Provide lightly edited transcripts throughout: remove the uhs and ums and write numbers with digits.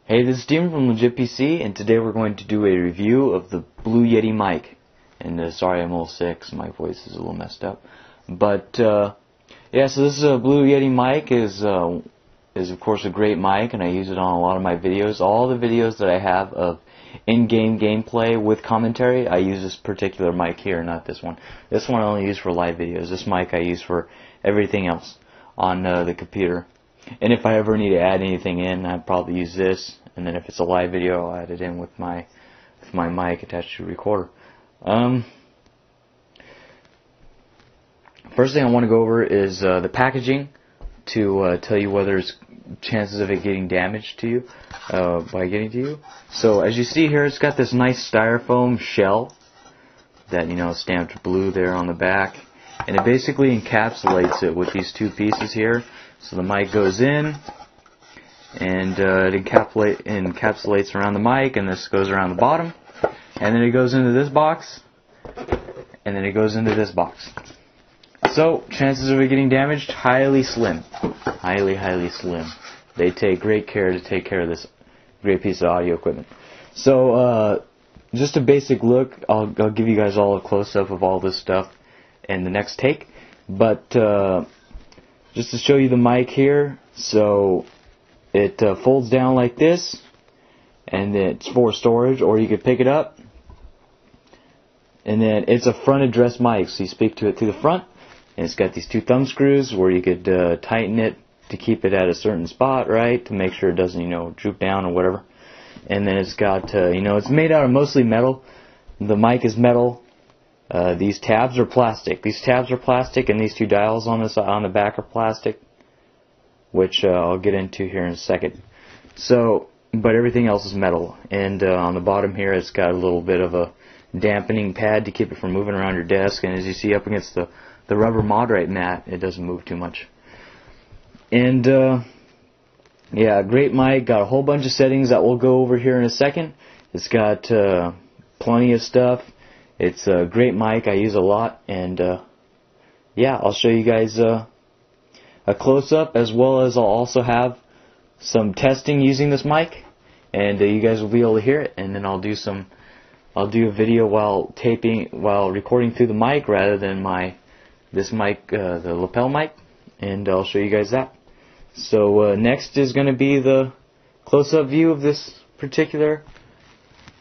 Hey, this is Steven from TheLegitPC, and today we're going to do a review of the Blue Yeti mic. And sorry, I'm a little sick, so my voice is a little messed up. But yeah, so this is a Blue Yeti mic. is of course a great mic, and I use it on a lot of my videos. All the videos that I have of in-game gameplay with commentary, I use this particular mic here, not this one. This one I only use for live videos. This mic I use for everything else on the computer. And if I ever need to add anything in, I'd probably use this. And then if it's a live video, I'll add it in with my mic attached to the recorder. First thing I want to go over is the packaging to tell you whether there's chances of it getting damaged to you by getting to you. So as you see here, it's got this nice styrofoam shell that stamped blue there on the back, and it basically encapsulates it with these two pieces here. So the mic goes in, and it encapsulates around the mic, and this goes around the bottom, and then it goes into this box, and then it goes into this box. So chances of it getting damaged, highly slim. Highly slim. They take great care to take care of this great piece of audio equipment. So just a basic look. I'll give you guys all a close-up of all this stuff in the next take. But just to show you the mic here, so it folds down like this, and it's for storage, or you could pick it up, and then it's a front address mic, so you speak to it through the front, and it's got these two thumb screws where you could tighten it to keep it at a certain spot, right, to make sure it doesn't droop down or whatever. And then it's got it's made out of mostly metal. The mic is metal. These tabs are plastic. And these two dials on the back are plastic, which I'll get into here in a second. So, but everything else is metal. And on the bottom here, it's got a little bit of a dampening pad to keep it from moving around your desk. And as you see up against the rubber Moderate mat, it doesn't move too much. And yeah, great mic. Got a whole bunch of settings that we'll go over here in a second. It's got plenty of stuff. It's a great mic. I use a lot, and yeah, I'll show you guys a close-up, as well as I'll also have some testing using this mic, and you guys will be able to hear it. And then I'll do a video while recording through the mic rather than this mic, the lapel mic, and I'll show you guys that. So next is going to be the close-up view of this particular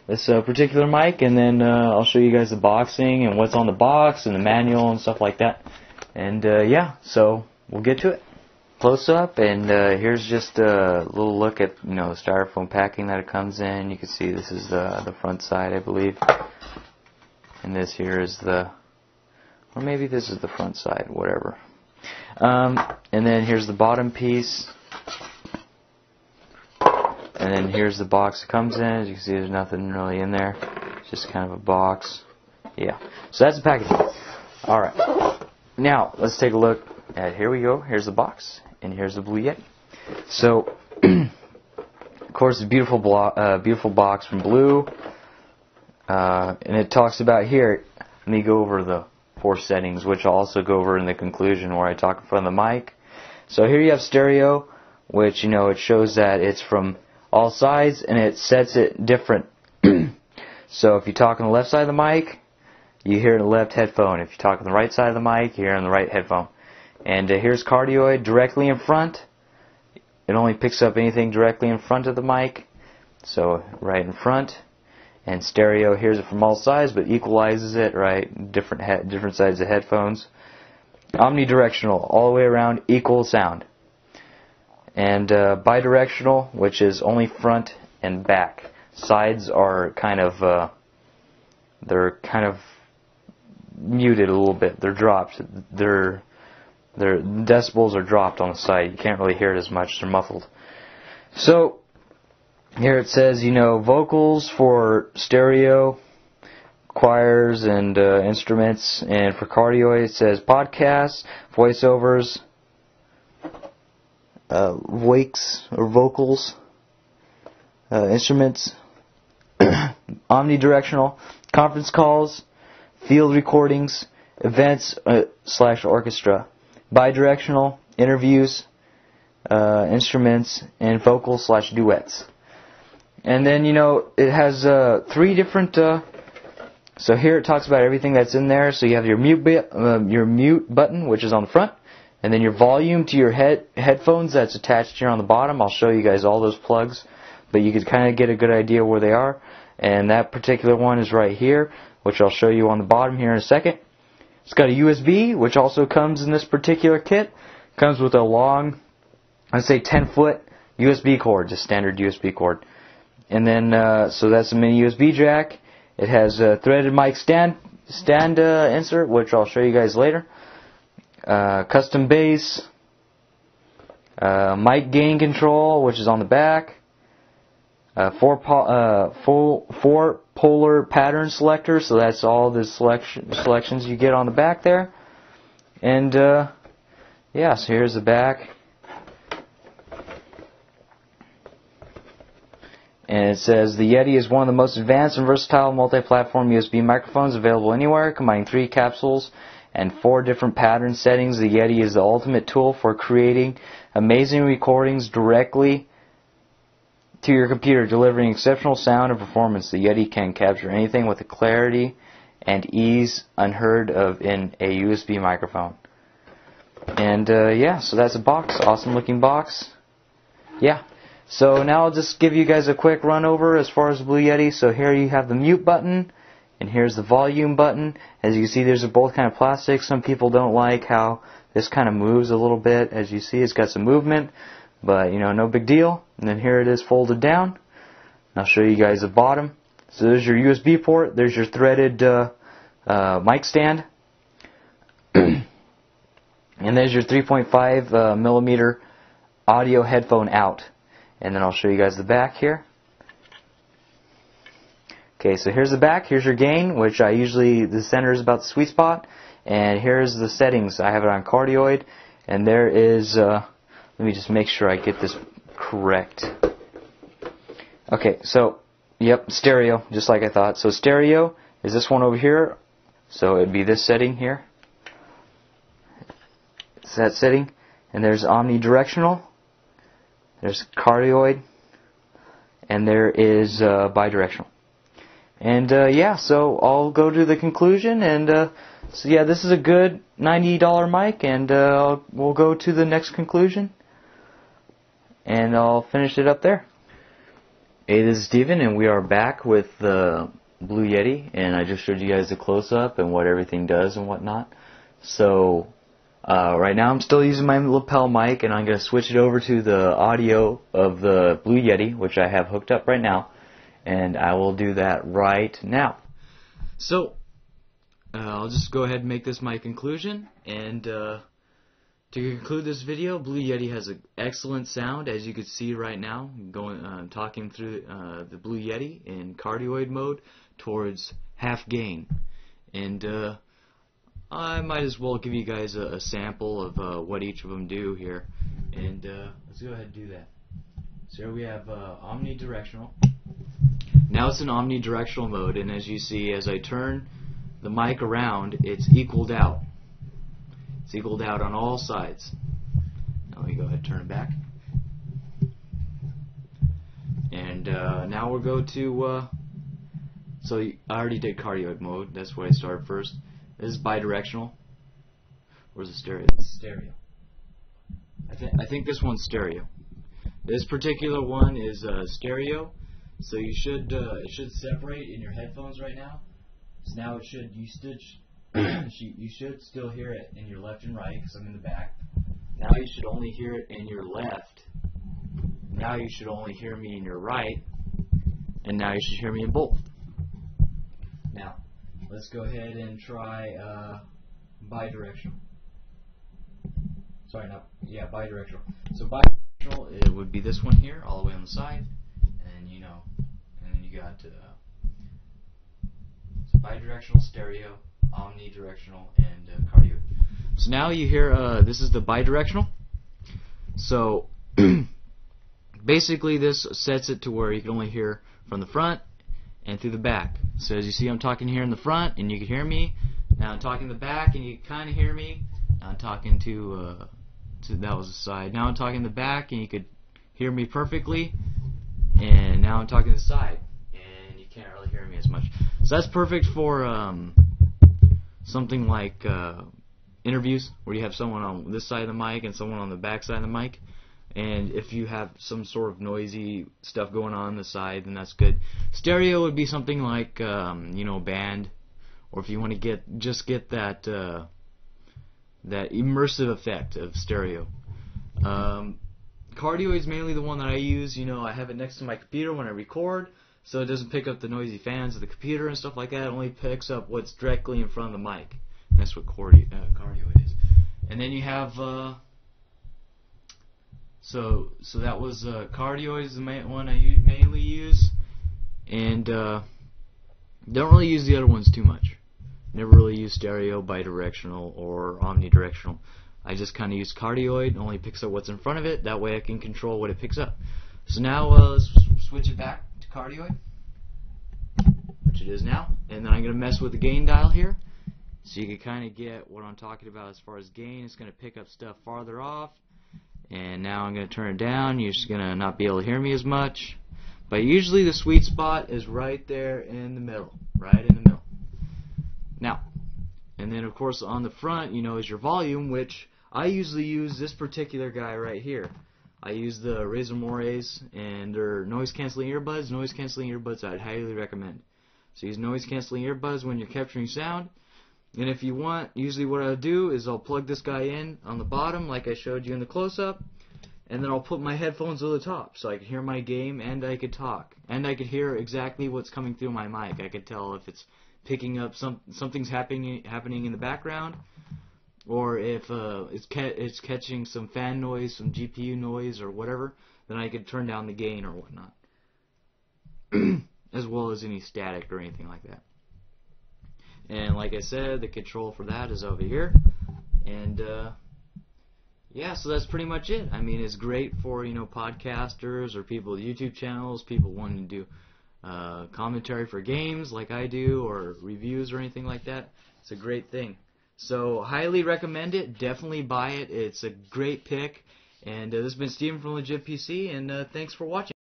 mic, and then I'll show you guys the boxing and what's on the box and the manual and stuff like that. And yeah, so we'll get to it. Close up, and here's just a little look at the styrofoam packing that it comes in. You can see this is the front side, I believe, and this here is or maybe this is the front side, whatever. And then here's the bottom piece. And then here's the box it comes in. As you can see, there's nothing really in there. It's just kind of a box. Yeah. So that's the packaging. Alright. Now, let's take a look at, here we go. Here's the box. And here's the Blue Yeti. So, of course, a beautiful box from Blue. And it talks about here, let me go over the 4 settings, which I'll also go over in the conclusion where I talk in front of the mic. So here you have stereo, which, it shows that it's from all sides, and it sets it different. So if you talk on the left side of the mic, you hear in the left headphone. If you talk on the right side of the mic, you hear in the right headphone. And here's Cardioid directly in front. It only picks up anything directly in front of the mic, so right in front. And stereo hears it from all sides, but equalizes it, right? Different sides of headphones. Omnidirectional, all the way around, equal sound. And Bi-Directional, which is only front and back. Sides are kind of muted a little bit. They're dropped. Their decibels are dropped on the side. You can't really hear it as much. They're muffled. So here it says, vocals for stereo, choirs and instruments, and for Cardioid it says podcasts, voiceovers, voices or vocals, instruments, omnidirectional, conference calls, field recordings, events / orchestra, bi-directional, interviews, instruments, and vocal / duets. And then, you know, it has 3 different. So here it talks about everything that's in there. So you have your mute button, which is on the front, and then your volume to your headphones that's attached here on the bottom. I'll show you guys all those plugs, but you could kind of get a good idea where they are. And that particular one is right here, which I'll show you on the bottom here in a second. It's got a USB, which also comes in this particular kit. Comes with a long, I'd say 10-foot USB cord, just standard USB cord. And then, so that's a mini USB jack. It has a threaded mic stand insert, which I'll show you guys later. Custom bass. Mic gain control, which is on the back. 4 polar pattern selector, so that's all the selections you get on the back there. And yeah, so here's the back. And it says, the Yeti is one of the most advanced and versatile multi-platform USB microphones available anywhere, combining 3 capsules and 4 different pattern settings. The Yeti is the ultimate tool for creating amazing recordings directly to your computer, delivering exceptional sound and performance. The Yeti can capture anything with a clarity and ease unheard of in a USB microphone. And yeah, so that's a box. Awesome looking box. Yeah. So now I'll just give you guys a quick run over as far as the Blue Yeti. So here you have the mute button, and here's the volume button. As you can see, these are both kind of plastic. Some people don't like how this kind of moves a little bit. As you see, it's got some movement, but you know, no big deal. And then here it is folded down. I'll show you guys the bottom. So there's your USB port. There's your threaded mic stand. And there's your 3.5 millimeter audio headphone out. And then I'll show you guys the back here. Okay, so here's the back. Here's your gain, which the center is about the sweet spot. And here's the settings. I have it on Cardioid. And there is, let me just make sure I get this correct. Okay, so, yep, stereo, just like I thought. So stereo is this one over here. So it'd be this setting here. It's that setting. And there's omnidirectional. There's cardioid, and there is bidirectional. And yeah, so I'll go to the conclusion, and so yeah, this is a good $90 mic, and we'll go to the next conclusion, and I'll finish it up there. Hey, this is Steven, and we are back with the Blue Yeti, and I just showed you guys the close-up and what everything does and whatnot. So right now I'm still using my lapel mic, and I'm going to switch it over to the audio of the Blue Yeti, which I have hooked up right now, and I will do that right now. So I'll just go ahead and make this my conclusion, and to conclude this video, Blue Yeti has an excellent sound, as you can see right now. Talking through the Blue Yeti in Cardioid mode towards half gain, and I might as well give you guys a sample of what each of them do here, and let's go ahead and do that. So here we have omnidirectional. Now it's in omnidirectional mode, and as you see, as I turn the mic around, it's equaled out. It's equaled out on all sides. Now let me go ahead and turn it back. And now we'll go to, so I already did cardioid mode, that's where I started first. This is bidirectional. Where's the stereo? This is stereo. I think this one's stereo. This particular one is stereo, so you should it should separate in your headphones right now. So now you should still hear it in your left and right, because I'm in the back. Now you should only hear it in your left. Now you should only hear me in your right, and now you should hear me in both. Now let's go ahead and try bidirectional. Sorry, bidirectional. So bidirectional, it would be this one here, all the way on the side, and then you got so bidirectional, stereo, omnidirectional, and cardioid. So now you hear this is the bidirectional. So basically, this sets it to where you can only hear from the front and through the back. So as you see, I'm talking here in the front, and you can hear me. Now I'm talking in the back, and you can kind of hear me. Now I'm talking to that was the side. Now I'm talking in the back, and you could hear me perfectly. and now I'm talking to the side, and you can't really hear me as much. So that's perfect for something like interviews, where you have someone on this side of the mic and someone on the back side of the mic. And if you have some sort of noisy stuff going on the side, then that's good. Stereo would be something like, you know, band, or if you want to get that that immersive effect of stereo. Cardioid is mainly the one that I use. You know, I have it next to my computer when I record, so it doesn't pick up the noisy fans of the computer and stuff like that. It only picks up what's directly in front of the mic. And that's what Cardioid is. And then you have so that was Cardioid is the main one I mainly use, and don't really use the other ones too much. Never really use stereo, Bi-Directional, or Omnidirectional. I just kind of use Cardioid. It only picks up what's in front of it. That way I can control what it picks up. So now let's switch it back to Cardioid, which it is now. And then I'm going to mess with the gain dial here, so you can kind of get what I'm talking about as far as gain. It's going to pick up stuff farther off. And now I'm going to turn it down. You're just going to not be able to hear me as much. But usually the sweet spot is right there in the middle. Right in the middle. Now, and then of course on the front, you know, is your volume, which I usually use this particular guy right here. I use the Razer Mores, and they're noise cancelling earbuds. Noise cancelling earbuds I'd highly recommend. So use noise cancelling earbuds when you're capturing sound. And if you want, usually what I'll do is I'll plug this guy in on the bottom like I showed you in the close-up, and then I'll put my headphones to the top so I can hear my game and I could talk. And I could hear exactly what's coming through my mic. I could tell if it's picking up something's happening in the background, or if it's catching some fan noise, some GPU noise or whatever, then I could turn down the gain or whatnot. As well as any static or anything like that. And like I said, the control for that is over here. And yeah, so that's pretty much it. I mean, it's great for, you know, podcasters or people with YouTube channels, people wanting to do commentary for games like I do, or reviews or anything like that. It's a great thing. So highly recommend it. Definitely buy it. It's a great pick. And this has been Steven from TheLegitPC, and thanks for watching.